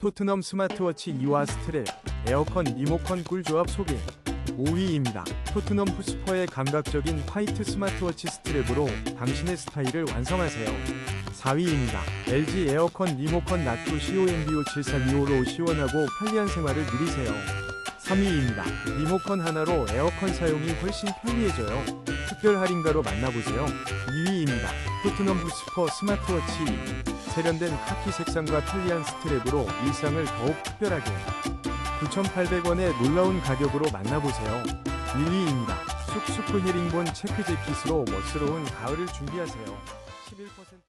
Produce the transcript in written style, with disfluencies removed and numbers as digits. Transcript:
토트넘 스마트워치 2와 스트랩, 에어컨 리모컨 꿀조합 소개. 5위입니다. 토트넘 푸스퍼의 감각적인 화이트 스마트워치 스트랩으로 당신의 스타일을 완성하세요. 4위입니다. LG 에어컨 리모컨 나투 COMBO 7325로 시원하고 편리한 생활을 누리세요. 3위입니다. 리모컨 하나로 에어컨 사용이 훨씬 편리해져요. 특별 할인가로 만나보세요. 2위입니다. 토트넘 푸스퍼 스마트워치. 세련된 카키 색상과 편리한 스트랩으로 일상을 더욱 특별하게. 9,800원의 놀라운 가격으로 만나보세요. 1위입니다. 쑥스프 헤링본 체크 재킷으로 멋스러운 가을을 준비하세요. 11%